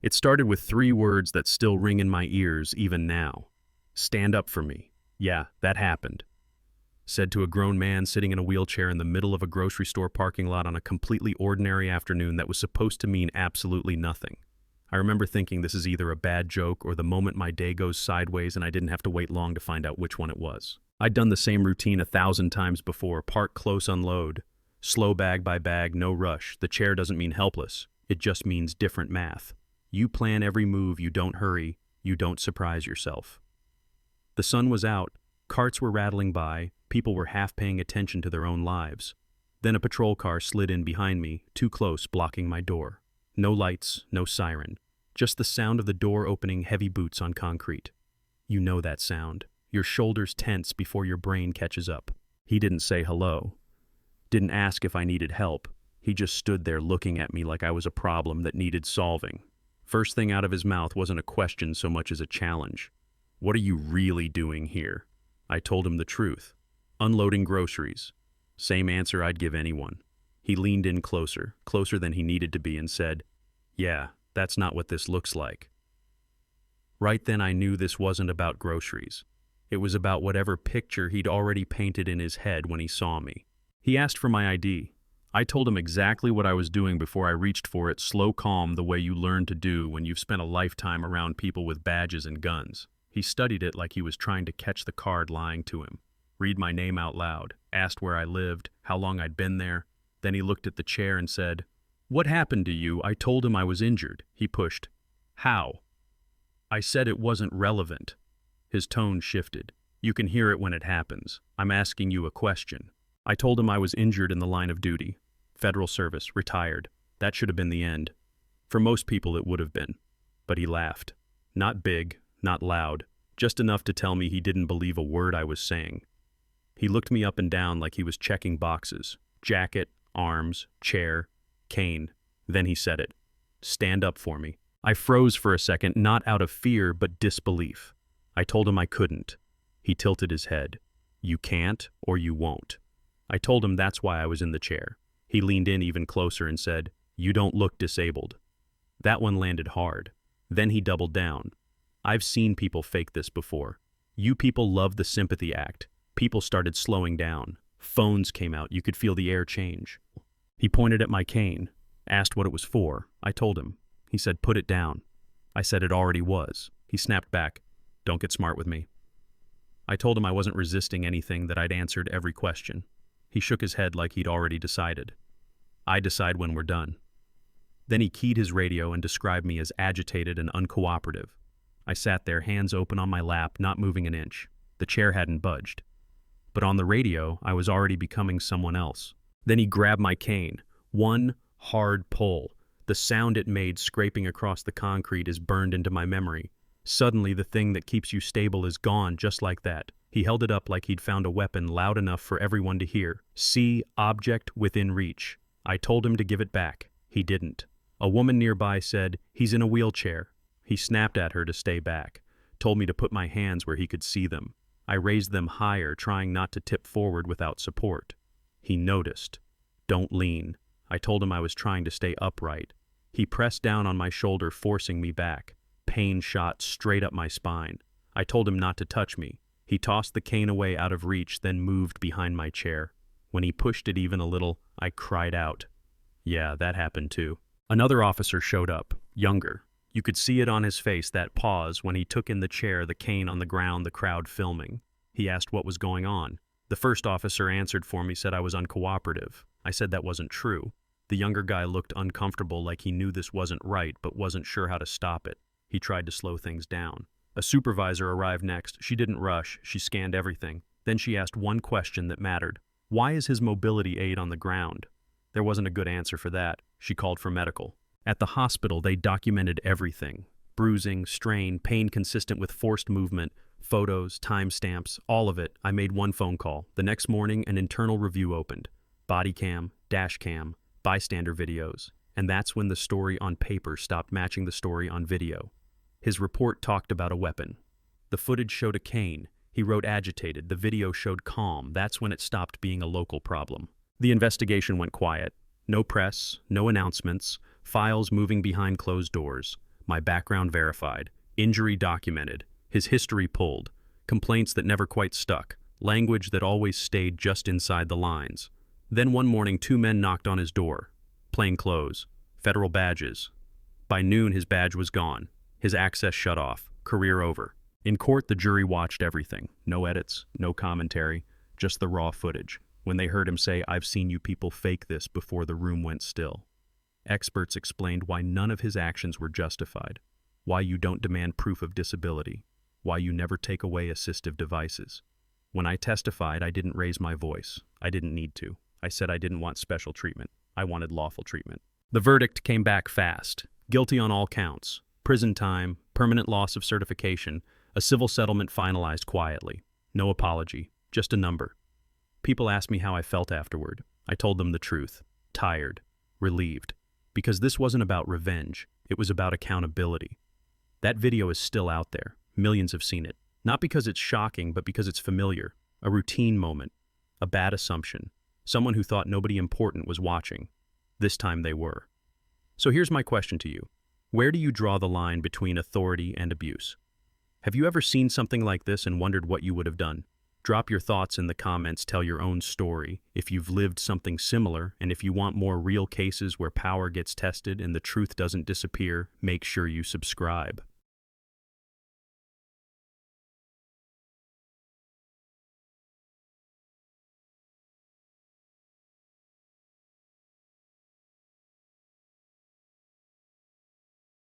It started with 3 words that still ring in my ears even now. Stand up for me. Yeah, that happened. Said to a grown man sitting in a wheelchair in the middle of a grocery store parking lot on a completely ordinary afternoon that was supposed to mean absolutely nothing. I remember thinking this is either a bad joke or the moment my day goes sideways and I didn't have to wait long to find out which one it was. I'd done the same routine 1,000 times before. Park close, unload. Slow bag by bag, no rush. The chair doesn't mean helpless. It just means different math. You plan every move, you don't hurry, you don't surprise yourself. The sun was out, carts were rattling by, people were half paying attention to their own lives. Then a patrol car slid in behind me, too close, blocking my door. No lights, no siren. Just the sound of the door opening, heavy boots on concrete. You know that sound. Your shoulders tense before your brain catches up. He didn't say hello. Didn't ask if I needed help. He just stood there looking at me like I was a problem that needed solving. First thing out of his mouth wasn't a question so much as a challenge. What are you really doing here? I told him the truth. Unloading groceries. Same answer I'd give anyone. He leaned in closer, closer than he needed to be, and said, "Yeah, that's not what this looks like." Right then I knew this wasn't about groceries. It was about whatever picture he'd already painted in his head when he saw me. He asked for my ID. I told him exactly what I was doing before I reached for it, slow, calm, the way you learn to do when you've spent a lifetime around people with badges and guns. He studied it like he was trying to catch the card lying to him. Read my name out loud, asked where I lived, how long I'd been there. Then he looked at the chair and said, "What happened to you?" I told him I was injured. He pushed. "How?" I said it wasn't relevant. His tone shifted. "You can hear it when it happens. I'm asking you a question." I told him I was injured in the line of duty. Federal service, retired. That should have been the end. For most people it would have been. But he laughed. Not big, not loud, just enough to tell me he didn't believe a word I was saying. He looked me up and down like he was checking boxes. Jacket, arms, chair, cane. Then he said it. "Stand up for me." I froze for a second, not out of fear, but disbelief. I told him I couldn't. He tilted his head. "You can't, or you won't." I told him that's why I was in the chair. He leaned in even closer and said, "You don't look disabled." That one landed hard. Then he doubled down. "I've seen people fake this before. You people love the sympathy act." People started slowing down. Phones came out. You could feel the air change. He pointed at my cane, asked what it was for. I told him. He said, "Put it down." I said it already was. He snapped back, "Don't get smart with me." I told him I wasn't resisting anything, that I'd answered every question. He shook his head like he'd already decided. "I decide when we're done." Then he keyed his radio and described me as agitated and uncooperative. I sat there, hands open on my lap, not moving an inch. The chair hadn't budged. But on the radio, I was already becoming someone else. Then he grabbed my cane. One hard pull. The sound it made scraping across the concrete is burned into my memory. Suddenly, the thing that keeps you stable is gone just like that. He held it up like he'd found a weapon loud enough for everyone to hear. "See, object within reach." I told him to give it back. He didn't. A woman nearby said, "He's in a wheelchair." He snapped at her to stay back, told me to put my hands where he could see them. I raised them higher, trying not to tip forward without support. He noticed. "Don't lean." I told him I was trying to stay upright. He pressed down on my shoulder, forcing me back. Pain shot straight up my spine. I told him not to touch me. He tossed the cane away out of reach, then moved behind my chair. When he pushed it even a little, I cried out. Yeah, that happened too. Another officer showed up, younger. You could see it on his face, that pause when he took in the chair, the cane on the ground, the crowd filming. He asked what was going on. The first officer answered for me, said I was uncooperative. I said that wasn't true. The younger guy looked uncomfortable, like he knew this wasn't right, but wasn't sure how to stop it. He tried to slow things down. A supervisor arrived next. She didn't rush. She scanned everything. Then she asked one question that mattered. Why is his mobility aid on the ground? There wasn't a good answer for that. She called for medical. At the hospital, they documented everything. Bruising, strain, pain consistent with forced movement, photos, timestamps, all of it. I made one phone call. The next morning, an internal review opened. Body cam, dash cam, bystander videos. And that's when the story on paper stopped matching the story on video. His report talked about a weapon. The footage showed a cane. He wrote agitated. The video showed calm. That's when it stopped being a local problem. The investigation went quiet. No press, no announcements, files moving behind closed doors. my background verified, injury documented, his history pulled, complaints that never quite stuck, language that always stayed just inside the lines. Then one morning 2 men knocked on his door. Plain clothes, federal badges. By noon his badge was gone, his access shut off, career over. In court the jury watched everything, no edits, no commentary, just the raw footage. When they heard him say, "I've seen you people fake this," before the room went still. Experts explained why none of his actions were justified, why you don't demand proof of disability, why you never take away assistive devices. When I testified, I didn't raise my voice. I didn't need to. I said I didn't want special treatment. I wanted lawful treatment. The verdict came back fast. Guilty on all counts. Prison time, permanent loss of certification, a civil settlement finalized quietly. No apology, just a number. People asked me how I felt afterward. I told them the truth. Tired. Relieved. Because this wasn't about revenge. It was about accountability. That video is still out there. Millions have seen it. Not because it's shocking, but because it's familiar. A routine moment. A bad assumption. Someone who thought nobody important was watching. This time they were. So here's my question to you. Where do you draw the line between authority and abuse? Have you ever seen something like this and wondered what you would have done? Drop your thoughts in the comments, tell your own story, if you've lived something similar, and if you want more real cases where power gets tested and the truth doesn't disappear, make sure you subscribe.